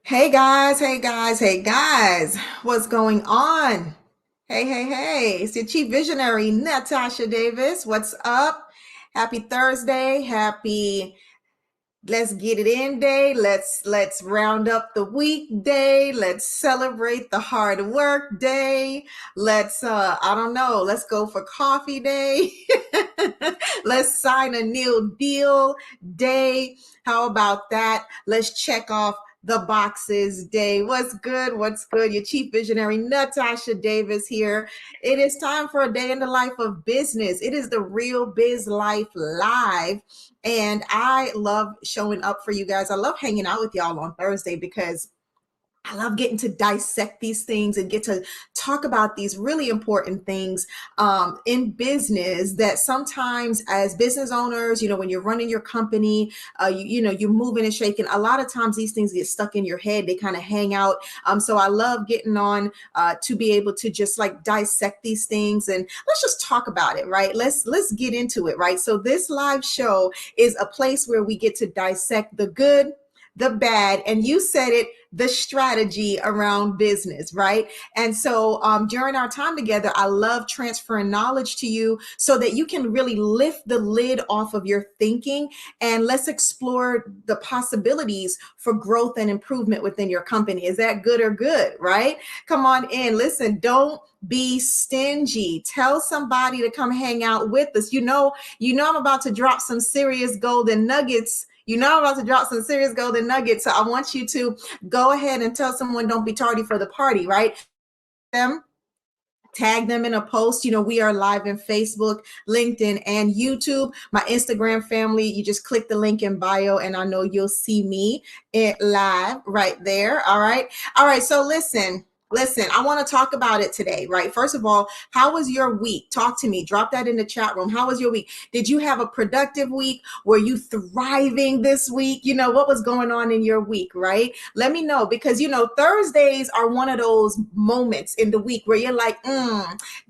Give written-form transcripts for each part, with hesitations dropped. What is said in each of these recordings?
Hey guys, hey guys, hey guys, what's going on? Hey, it's your chief visionary, Natasha Davis. What's up? Happy Thursday, happy let's get it in day. Let's round up the weekday. Let's celebrate the hard work day. Let's I don't know, let's go for coffee day. Let's sign a new deal day. How about that? Let's check off the boxes day. What's good? What's good? Your chief visionary, Natasha Davis here. It is time for a day in the life of business. It is the Real Biz Life Live. And I love showing up for you guys. I love hanging out with y'all on Thursday because I love getting to dissect these things and get to talk about these really important things in business that sometimes as business owners, when you're running your company, you're moving and shaking. A lot of times these things get stuck in your head. They kind of hang out. So I love getting on to be able to just like dissect these things and let's just talk about it, right? Let's get into it, right? So this live show is a place where we get to dissect the good, the bad, and you said it, the strategy around business, right? And so during our time together, I love transferring knowledge to you so that you can really lift the lid off of your thinking and let's explore the possibilities for growth and improvement within your company. Is that good or good, right? Come on in. Listen, don't be stingy. Tell somebody to come hang out with us. I'm about to drop some serious golden nuggets. I'm about to drop some serious golden nuggets. So I want you to go ahead and tell someone don't be tardy for the party, right? Them. Tag them in a post. We are live in Facebook, LinkedIn, and YouTube. My Instagram family, you just click the link in bio and I know you'll see me live right there. All right. So listen, I want to talk about it today, right? First of all, how was your week? Talk to me. Drop that in the chat room. How was your week? Did you have a productive week? Were you thriving this week? What was going on in your week, right? Let me know because, Thursdays are one of those moments in the week where you're like,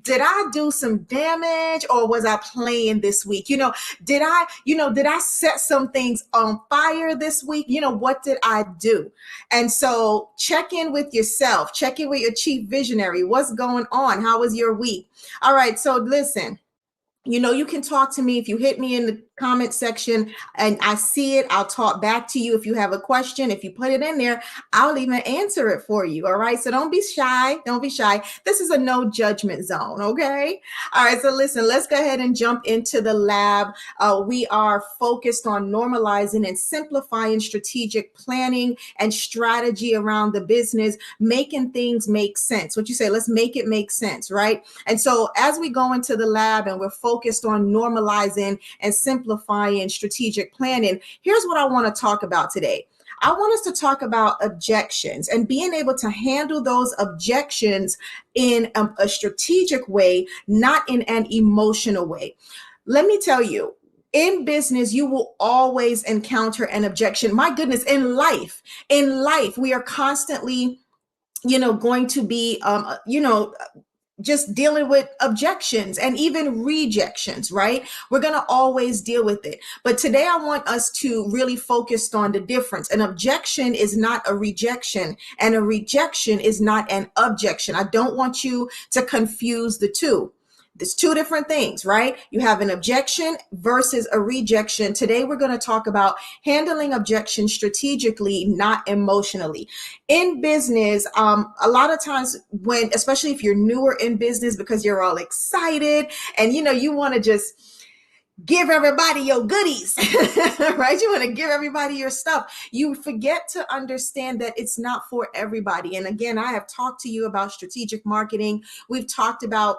did I do some damage or was I playing this week? Did I set some things on fire this week? What did I do? And so check in with yourself, check in with your chief visionary. What's going on? How was your week? All right. So listen, you can talk to me if you hit me in the comment section and I see it. I'll talk back to you. If you have a question, if you put it in there, I'll even answer it for you. All right. So don't be shy. Don't be shy. This is a no judgment zone. Okay. All right. So listen, let's go ahead and jump into the lab. We are focused on normalizing and simplifying strategic planning and strategy around the business, making things make sense. What you say, let's make it make sense. Right. And so as we go into the lab and we're focused on normalizing and simplifying strategic planning, here's what I want to talk about today. I want us to talk about objections and being able to handle those objections in a strategic way, not in an emotional way. Let me tell you, in business, you will always encounter an objection. My goodness, in life, we are constantly, going to be, just dealing with objections and even rejections, right? We're going to always deal with it. But today I want us to really focus on the difference. An objection is not a rejection, and a rejection is not an objection. I don't want you to confuse the two. There's two different things, right? You have an objection versus a rejection. Today, we're going to talk about handling objections strategically, not emotionally. In business, a lot of times especially if you're newer in business because you're all excited and, you want to just give everybody your goodies, right? You want to give everybody your stuff. You forget to understand that it's not for everybody. And again, I have talked to you about strategic marketing. We've talked about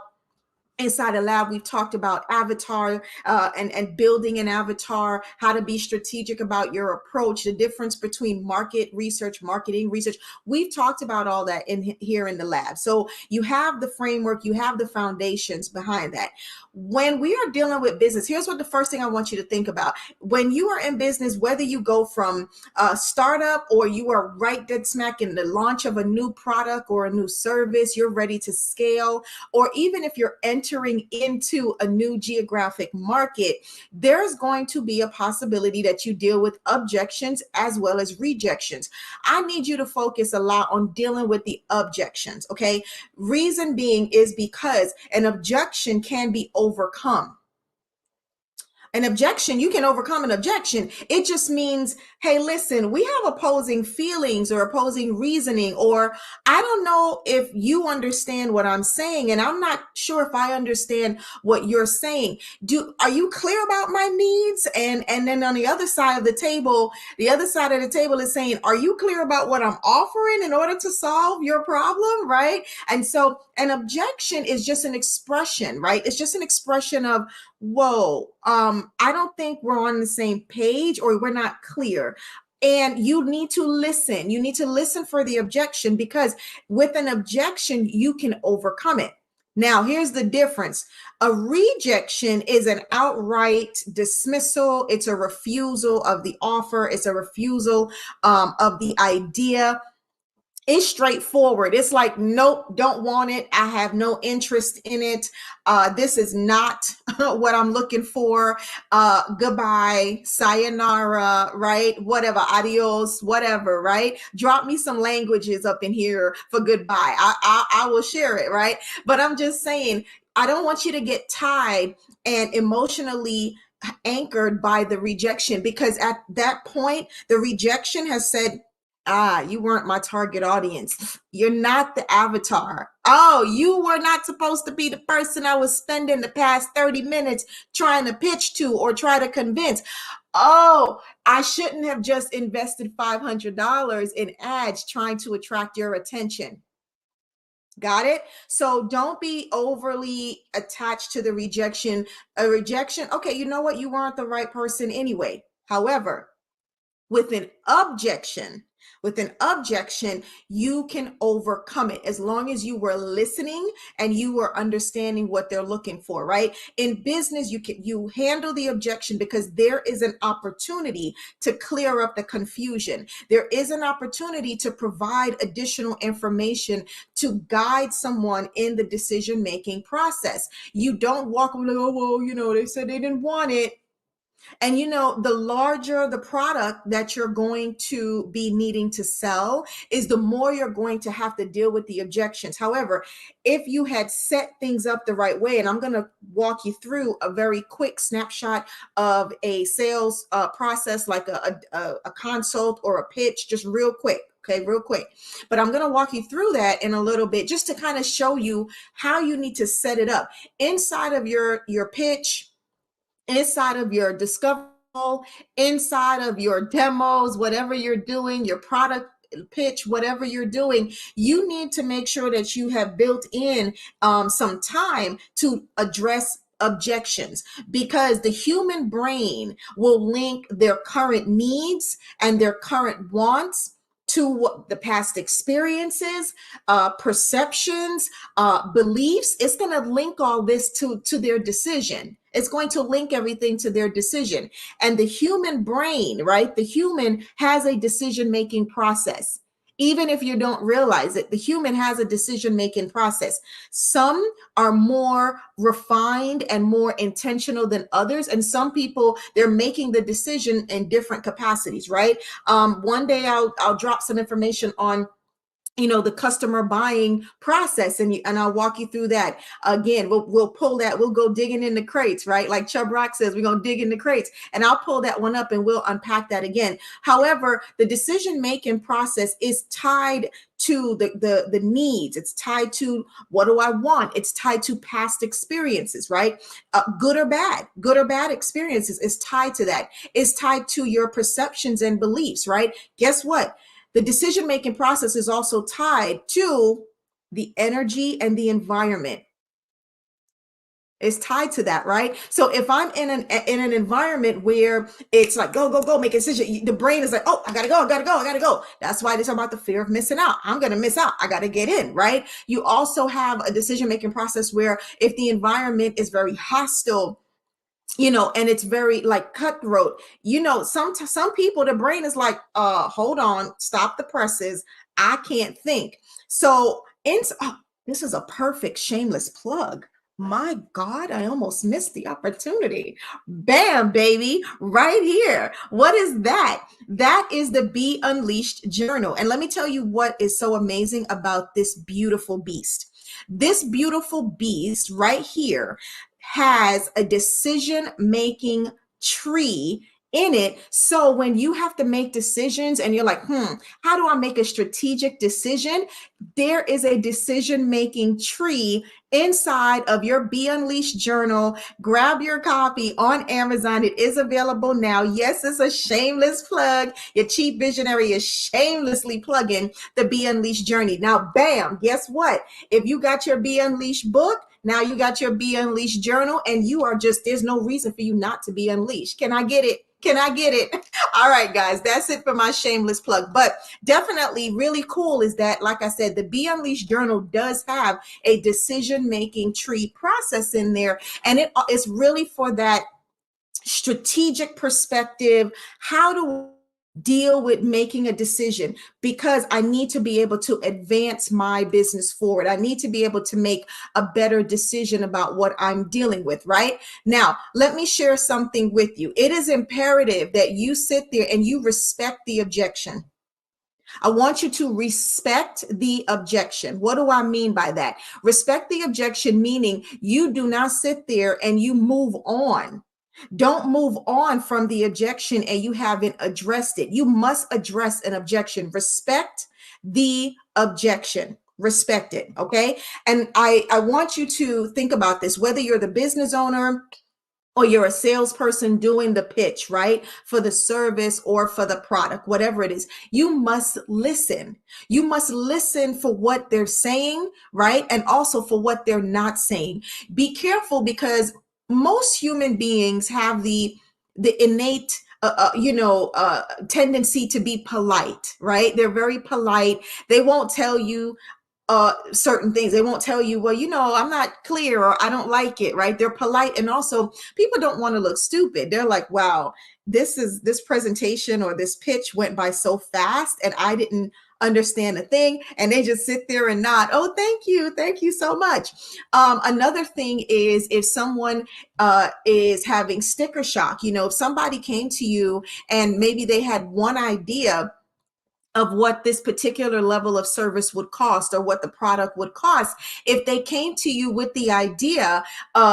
inside the lab, we've talked about avatar and building an avatar, how to be strategic about your approach, the difference between market research, marketing research. We've talked about all that here in the lab. So you have the framework, you have the foundations behind that. When we are dealing with business, here's what the first thing I want you to think about. When you are in business, whether you go from a startup or you are right dead smack in the launch of a new product or a new service, you're ready to scale, or even if you're entering entering into a new geographic market, there's going to be a possibility that you deal with objections as well as rejections. I need you to focus a lot on dealing with the objections, okay? Reason being is because an objection can be overcome. An objection, you can overcome an objection. It just means, hey, listen, we have opposing feelings or opposing reasoning, or I don't know if you understand what I'm saying, and I'm not sure if I understand what you're saying. Are you clear about my needs? And then on the other side of the table, is saying, are you clear about what I'm offering in order to solve your problem? Right. And so an objection is just an expression, right? It's just an expression of, whoa, I don't think we're on the same page, or we're not clear. And you need to listen. You need to listen for the objection, because with an objection, you can overcome it. Now, here's the difference. A rejection is an outright dismissal. It's a refusal of the offer. It's a refusal of the idea. It's straightforward. It's like, nope, don't want it. I have no interest in it. This is not what I'm looking for. Goodbye, sayonara, right? Whatever, adios, whatever, right? Drop me some languages up in here for goodbye. I will share it, right? But I'm just saying, I don't want you to get tied and emotionally anchored by the rejection, because at that point, the rejection has said, you weren't my target audience. You're not the avatar. Oh, you were not supposed to be the person I was spending the past 30 minutes trying to pitch to or try to convince. Oh, I shouldn't have just invested $500 in ads trying to attract your attention. Got it? So don't be overly attached to the rejection. A rejection, okay, you know what? You weren't the right person anyway. However, with an objection, you can overcome it as long as you were listening and you were understanding what they're looking for, right? In business, you handle the objection because there is an opportunity to clear up the confusion. There is an opportunity to provide additional information to guide someone in the decision-making process. You don't walk away like, oh, well, they said they didn't want it. And the larger the product that you're going to be needing to sell is the more you're going to have to deal with the objections. However, if you had set things up the right way, and I'm going to walk you through a very quick snapshot of a sales process, like a consult or a pitch, just real quick. Okay, real quick. But I'm going to walk you through that in a little bit, just to kind of show you how you need to set it up inside of your pitch, inside of your discovery, inside of your demos, whatever you're doing, your product pitch, whatever you're doing, you need to make sure that you have built in some time to address objections, because the human brain will link their current needs and their current wants to what the past experiences, perceptions, beliefs. It's going to link all this to their decision. It's going to link everything to their decision. And the human brain, right? The human has a decision-making process. Even if you don't realize it, the human has a decision-making process. Some are more refined and more intentional than others. And some people, they're making the decision in different capacities, right? One day I'll drop some information on the customer buying process, and I'll walk you through that. Again, we'll pull that, we'll go digging in the crates, right? Like Chubb Rock says, we're going to dig in the crates, and I'll pull that one up and we'll unpack that again. However, the decision-making process is tied to the needs. It's tied to, what do I want? It's tied to past experiences, right? Good or bad experiences is tied to that. It's tied to your perceptions and beliefs, right? Guess what? The decision-making process is also tied to the energy and the environment. It's tied to that, right? So if I'm in an environment where it's like, go, make a decision, the brain is like, oh, I gotta go. That's why they talk about the fear of missing out. I'm gonna miss out. I gotta get in, right? You also have a decision-making process where if the environment is very hostile, and it's very like cutthroat, some people, the brain is like, hold on, stop the presses. I can't think. So this is a perfect shameless plug. My God, I almost missed the opportunity. Bam, baby, right here. What is that? That is the Be Unleashed journal. And let me tell you what is so amazing about this beautiful beast. This beautiful beast right here has a decision making tree in it. So when you have to make decisions and you're like, how do I make a strategic decision? There is a decision making tree inside of your Be Unleashed journal. Grab your copy on Amazon. It is available now. Yes, it's a shameless plug. Your chief visionary is shamelessly plugging the Be Unleashed journey. Now, bam, guess what? If you got your Be Unleashed book, now you got your Be Unleashed journal, and you are just, there's no reason for you not to be unleashed. Can I get it? Can I get it? All right, guys, that's it for my shameless plug. But definitely really cool is that, like I said, the Be Unleashed journal does have a decision-making tree process in there. And it's really for that strategic perspective. How to deal with making a decision, because I need to be able to advance my business forward. I need to be able to make a better decision about what I'm dealing with. Right now, let me share something with you. It is imperative that you sit there and you respect the objection. I want you to respect the objection. What do I mean by that? Respect the objection, meaning you do not sit there and you move on. Don't move on from the objection and you haven't addressed it. You must address an objection. Respect the objection. Respect it. Okay. And I want you to think about this, whether you're the business owner or you're a salesperson doing the pitch, right? For the service or for the product, whatever it is, you must listen. You must listen for what they're saying, right? And also for what they're not saying. Be careful, because most human beings have the innate tendency to be polite, right? They're very polite. They won't tell you certain things. They won't tell you, well, I'm not clear, or I don't like it, right? They're polite. And also, people don't want to look stupid. They're like, wow, this presentation or this pitch went by so fast and I didn't understand a thing. And they just sit there and nod. Oh, thank you so much. Another thing is, if someone is having sticker shock, if somebody came to you and maybe they had one idea of what this particular level of service would cost or what the product would cost. If they came to you with the idea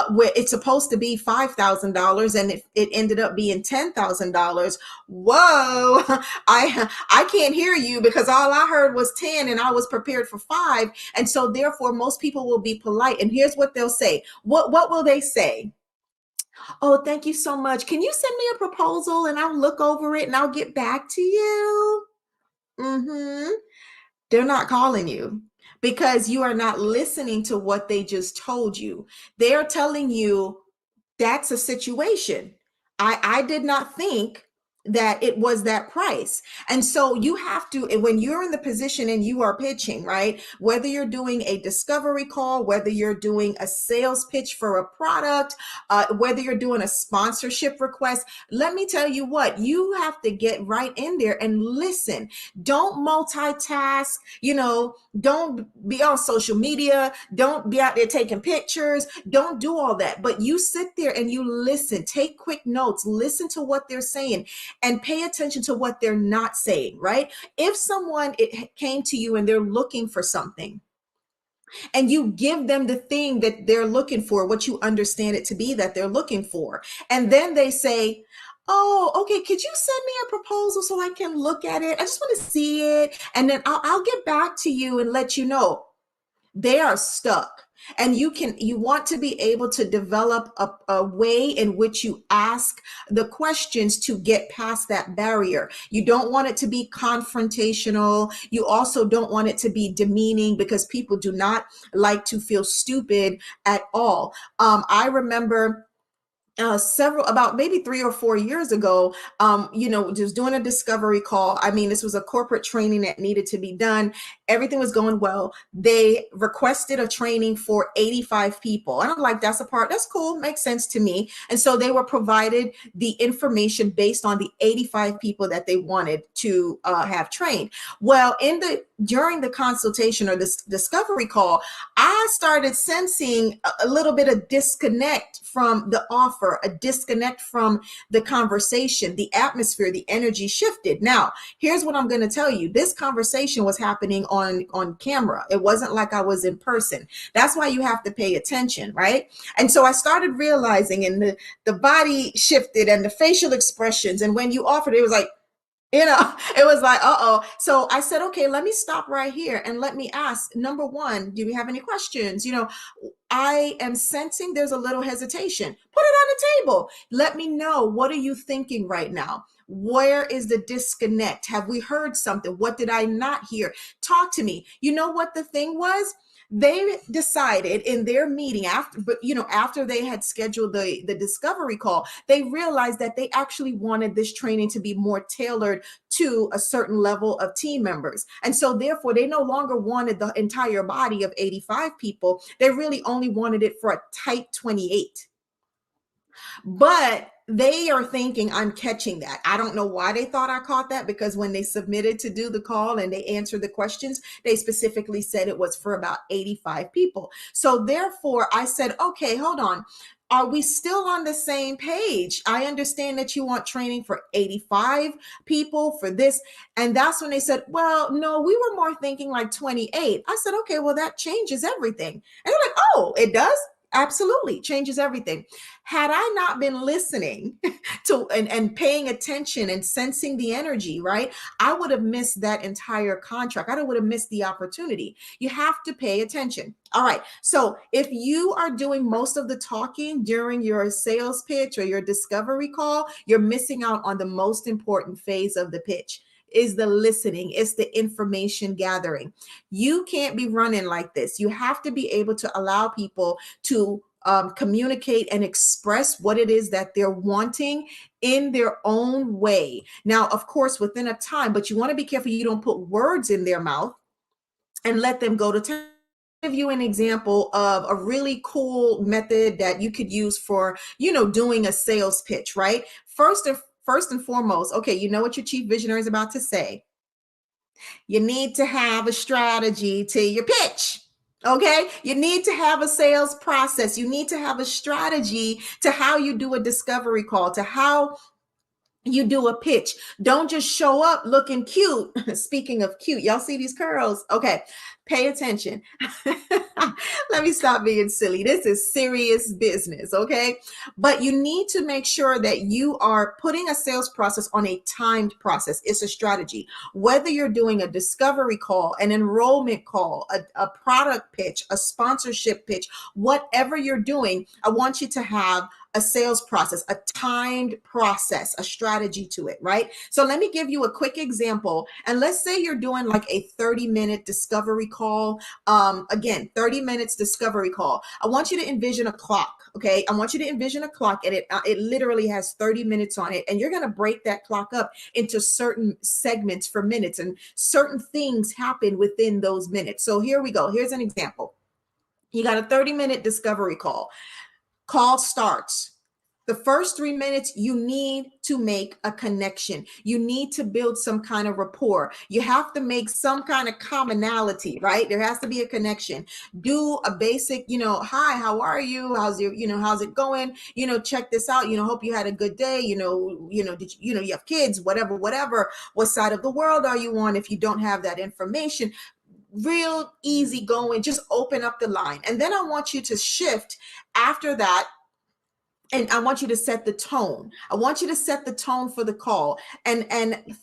where it's supposed to be $5,000 and it ended up being $10,000, whoa, I can't hear you, because all I heard was 10 and I was prepared for 5. And so therefore most people will be polite. And here's what they'll say. What will they say? Oh, thank you so much. Can you send me a proposal and I'll look over it and I'll get back to you? They're not calling you because you are not listening to what they just told you. They're telling you that's a situation. I did not think that it was that price. And so you have to, when you're in the position and you are pitching, right? Whether you're doing a discovery call, whether you're doing a sales pitch for a product, whether you're doing a sponsorship request, let me tell you what, you have to get right in there and listen. Don't multitask, don't be on social media. Don't be out there taking pictures. Don't do all that. But you sit there and you listen, take quick notes, listen to what they're saying, and pay attention to what they're not saying, right? If someone came to you and they're looking for something, and you give them the thing that they're looking for, what you understand it to be that they're looking for, and then they say, oh, okay, could you send me a proposal so I can look at it? I just want to see it, and then I'll get back to you and let you know. They are stuck. And you want to be able to develop a way in which you ask the questions to get past that barrier. You don't want it to be confrontational. You also don't want it to be demeaning, because people do not like to feel stupid at all. I remember about maybe 3 or 4 years ago, just doing a discovery call. I mean, this was a corporate training that needed to be done. Everything was going well. They requested a training for 85 people. And I'm like, that's cool. Makes sense to me. And so they were provided the information based on the 85 people that they wanted to have trained. Well, in during the consultation or this discovery call, I started sensing a little bit of disconnect from the offer, a disconnect from the conversation, the atmosphere, the energy shifted. Now, here's what I'm going to tell you. This conversation was happening on camera. It wasn't like I was in person. That's why you have to pay attention, right? And so I started realizing, and the body shifted and the facial expressions. And when you offered, it was like, it was like, uh-oh. So I said, okay, let me stop right here and let me ask, number one, do we have any questions? I am sensing there's a little hesitation. Put it on the table. Let me know, what are you thinking right now? Where is the disconnect? Have we heard something? What did I not hear? Talk to me. You know what the thing was? They decided in their meeting after they had scheduled the discovery call, they realized that they actually wanted this training to be more tailored to a certain level of team members. And so therefore they no longer wanted the entire body of 85 people. They really only wanted it for a tight 28. But they are thinking, I'm catching that. I don't know why they thought I caught that, because when they submitted to do the call and they answered the questions, they specifically said it was for about 85 people. So therefore I said, okay, hold on. Are we still on the same page? I understand that you want training for 85 people for this. And that's when they said, well, no, we were more thinking like 28. I said, okay, well, that changes everything. And they're like, oh, it does? Absolutely changes everything. Had I not been listening to and paying attention and sensing the energy, right, I would have missed that entire contract. I would have missed the opportunity. You have to pay attention. All right. So if you are doing most of the talking during your sales pitch or your discovery call, you're missing out on the most important phase of the pitch. Is the listening, it's the information gathering. You can't be running like this. You have to be able to allow people to communicate and express what it is that they're wanting in their own way. Now, of course, within a time, but you want to be careful you don't put words in their mouth and let them go to town. Give you an example of a really cool method that you could use for, doing a sales pitch, right? First and foremost, okay, you know what your chief visionary is about to say. You need to have a strategy to your pitch. Okay, you need to have a sales process. You need to have a strategy to how you do a discovery call, to how you do a pitch. Don't just show up looking cute. Speaking of cute, y'all see these curls? Okay, pay attention. Let me stop being silly. This is serious business, okay? But you need to make sure that you are putting a sales process on a timed process. It's a strategy. Whether you're doing a discovery call, an enrollment call, a product pitch, a sponsorship pitch, whatever you're doing, I want you to have a sales process, a timed process, a strategy to it, right? So let me give you a quick example. And let's say you're doing like a 30-minute discovery call. Again, 30 minutes discovery call. I want you to envision a clock, okay? I want you to envision a clock, and it literally has 30 minutes on it. And you're going to break that clock up into certain segments for minutes, and certain things happen within those minutes. So here we go. Here's an example. You got a 30-minute discovery call. Call starts. The first 3 minutes, you need to make a connection. You need to build some kind of rapport. You have to make some kind of commonality, right? There has to be a connection. Do a basic, hi, how are you? How's it going? Check this out. Hope you had a good day. Did you have kids, whatever, what side of the world are you on? If you don't have that information, real easy going, just open up the line. And then I want you to shift after that. And I want you to set the tone. I want you to set the tone for the call, and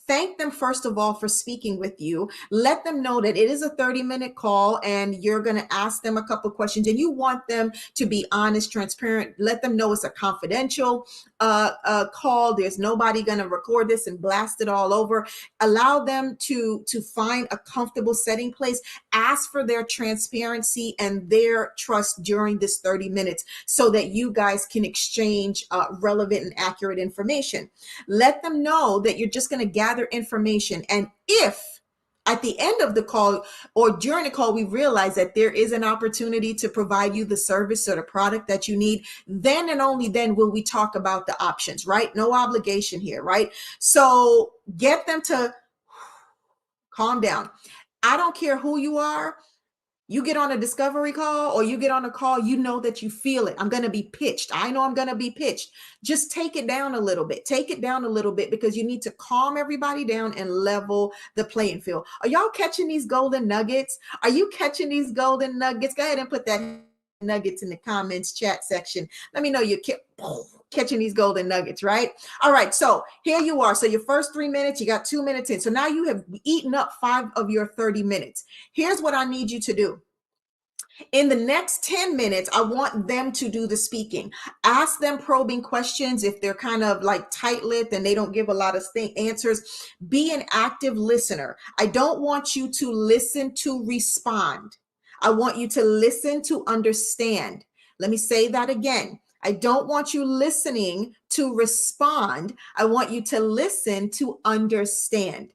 thank them first of all for speaking with you. Let them know that it is a 30-minute call and you're going to ask them a couple of questions, and you want them to be honest, transparent. Let them know it's a confidential call. There's nobody going to record this and blast it all over. Allow them to find a comfortable setting place. Ask for their transparency and their trust during this 30 minutes so that you guys can exchange relevant and accurate information. Let them know that you're just going to gather information. And if at the end of the call or during the call, we realize that there is an opportunity to provide you the service or the product that you need, then and only then will we talk about the options, right? No obligation here, right? So get them to calm down. I don't care who you are. You get on a discovery call or you get on a call, you know that you feel it. I'm going to be pitched. I know I'm going to be pitched. Just take it down a little bit. Take it down a little bit because you need to calm everybody down and level the playing field. Are y'all catching these golden nuggets? Are you catching these golden nuggets? Go ahead and put that nuggets in the comments chat section. Let me know you're catching these golden nuggets, right? All right, so here you are. So your first 3 minutes, you got 2 minutes in. So now you have eaten up 5 of your 30 minutes. Here's what I need you to do. In the next 10 minutes, I want them to do the speaking. Ask them probing questions. If they're kind of like tight-lipped and they don't give a lot of answers, be an active listener. I don't want you to listen to respond. I want you to listen to understand. Let me say that again. I don't want you listening to respond. I want you to listen to understand.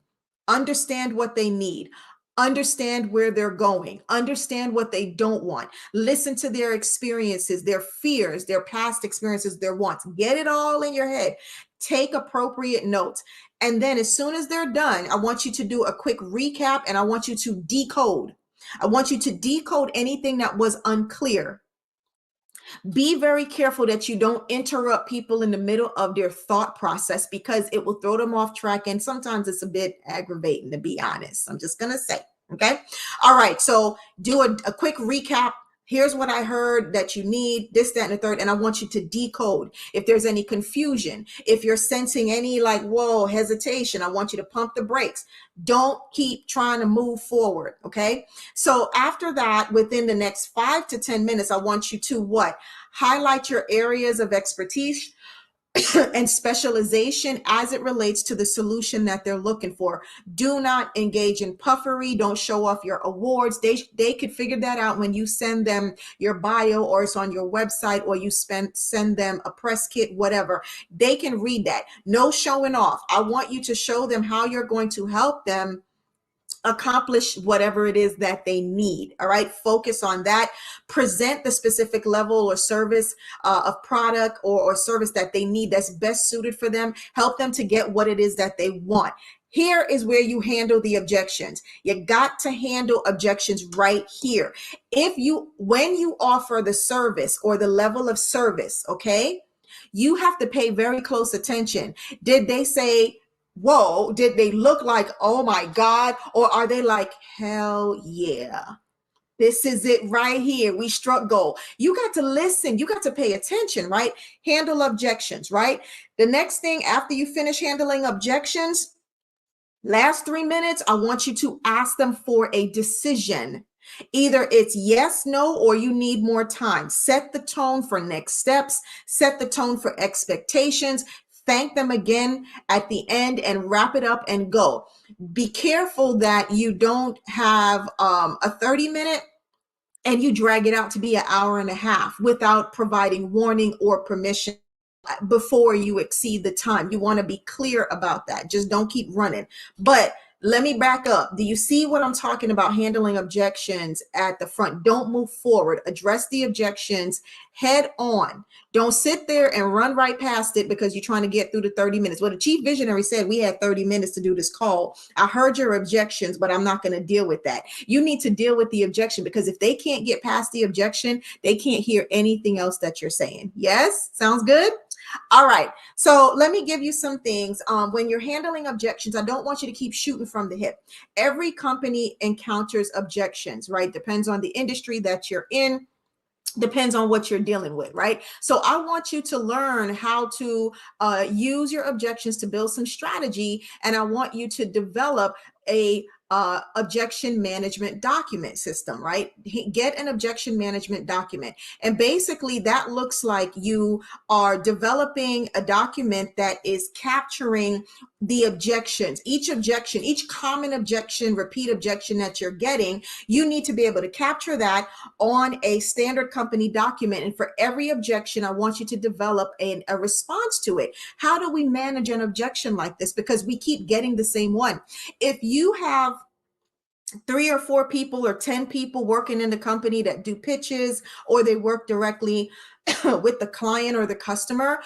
Understand what they need. Understand where they're going. Understand what they don't want. Listen to their experiences, their fears, their past experiences, their wants. Get it all in your head. Take appropriate notes. And then as soon as they're done, I want you to do a quick recap and I want you to decode. I want you to decode anything that was unclear. Be very careful that you don't interrupt people in the middle of their thought process because it will throw them off track. And sometimes it's a bit aggravating, to be honest. I'm just going to say, okay? All right. So do a quick recap. Here's what I heard that you need, this, that, and the third. And I want you to decode. If there's any confusion, if you're sensing any like, whoa, hesitation, I want you to pump the brakes. Don't keep trying to move forward. Okay. So after that, within the next 5 to 10 minutes, I want you to what? Highlight your areas of expertise and specialization as it relates to the solution that they're looking for. Do not engage in puffery. Don't show off your awards. They could figure that out when you send them your bio or it's on your website or you send them a press kit, whatever. They can read that. No showing off. I want you to show them how you're going to help them accomplish whatever it is that they need. All right. Focus on that. Present the specific level or service of product or service that they need that's best suited for them. Help them to get what it is that they want. Here is where you handle the objections. You got to handle objections right here. When you offer the service or the level of service, okay, you have to pay very close attention. Did they say, whoa, did they look like, oh my God? Or are they like, hell yeah, this is it right here. We struck gold. You got to listen. You got to pay attention, right? Handle objections, right? The next thing after you finish handling objections, last 3 minutes, I want you to ask them for a decision. Either it's yes, no, or you need more time. Set the tone for next steps. Set the tone for expectations. Thank them again at the end and wrap it up and go. Be careful that you don't have a 30-minute and you drag it out to be an hour and a half without providing warning or permission before you exceed the time. You want to be clear about that. Just don't keep running. But let me back up. Do you see what I'm talking about? Handling objections at the front. Don't move forward. Address the objections head on. Don't sit there and run right past it because you're trying to get through the 30 minutes. Well, the chief visionary said we had 30 minutes to do this call. I heard your objections, but I'm not going to deal with that. You need to deal with the objection because if they can't get past the objection, they can't hear anything else that you're saying. Yes? Sounds good? All right. So let me give you some things. When you're handling objections, I don't want you to keep shooting from the hip. Every company encounters objections, right? Depends on the industry that you're in. Depends on what you're dealing with, right? So I want you to learn how to use your objections to build some strategy. And I want you to develop a objection management document system, right? Get an objection management document. And basically that looks like you are developing a document that is capturing the objections, each common objection, repeat objection that you're getting. You need to be able to capture that on a standard company document. And for every objection, I want you to develop a response to it. How do we manage an objection like this? Because we keep getting the same one. If you have 3 or 4 people or 10 people working in the company that do pitches or they work directly with the client or the customer,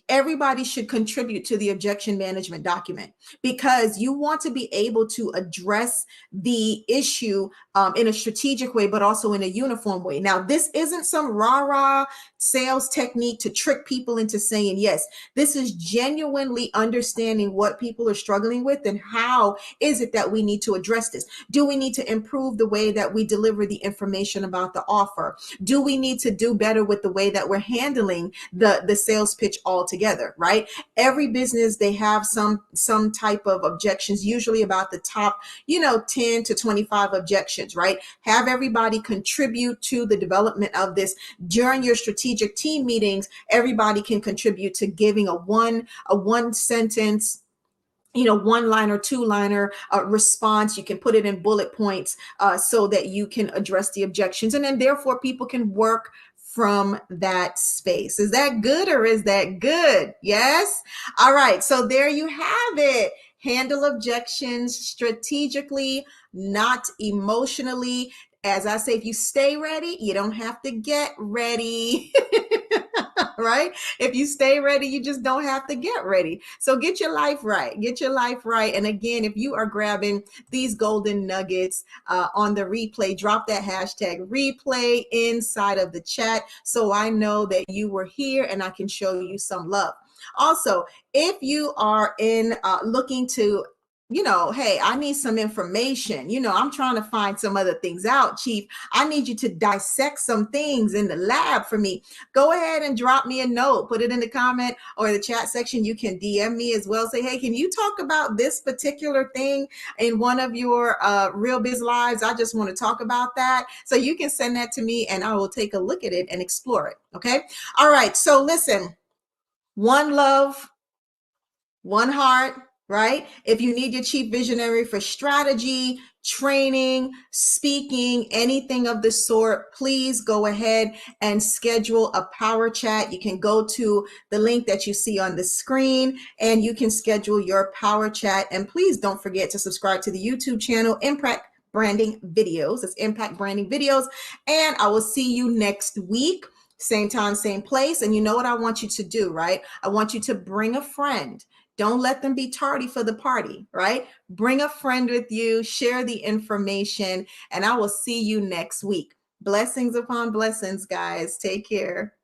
everybody should contribute to the objection management document, because you want to be able to address the issue in a strategic way, but also in a uniform way. Now, this isn't some rah-rah sales technique to trick people into saying yes. This is genuinely understanding what people are struggling with and how is it that we need to address this. Do we need to improve the way that we deliver the information about the offer? Do we need to do better with the way that we're handling the sales pitch altogether, right? Every business, they have some type of objections, usually about the top, 10 to 25 objections, right? Have everybody contribute to the development of this. During your strategic team meetings, everybody can contribute to giving a one sentence, one liner, two liner response. You can put it in bullet points so that you can address the objections, and then therefore people can work from that space. Is that good, or is that good? Yes. All right. So there you have it. Handle objections strategically, not emotionally. As I say, if you stay ready, you don't have to get ready. Right? If you stay ready, you just don't have to get ready. So get your life right. Get your life right. And again, if you are grabbing these golden nuggets on the replay, drop that hashtag replay inside of the chat so I know that you were here and I can show you some love. Also, if you are in looking to hey, I need some information. I'm trying to find some other things out, Chief. I need you to dissect some things in the lab for me. Go ahead and drop me a note. Put it in the comment or the chat section. You can DM me as well. Say, hey, can you talk about this particular thing in one of your Real Biz Lives? I just want to talk about that. So you can send that to me and I will take a look at it and explore it. Okay. All right. So listen, one love, one heart, right? If you need your chief visionary for strategy, training, speaking, anything of the sort, please go ahead and schedule a power chat. You can go to the link that you see on the screen and you can schedule your power chat. And please don't forget to subscribe to the YouTube channel, Impact Branding Videos. It's Impact Branding Videos. And I will see you next week. Same time, same place. And you know what I want you to do, right? I want you to bring a friend. Don't let them be tardy for the party, right? Bring a friend with you, share the information, and I will see you next week. Blessings upon blessings, guys. Take care.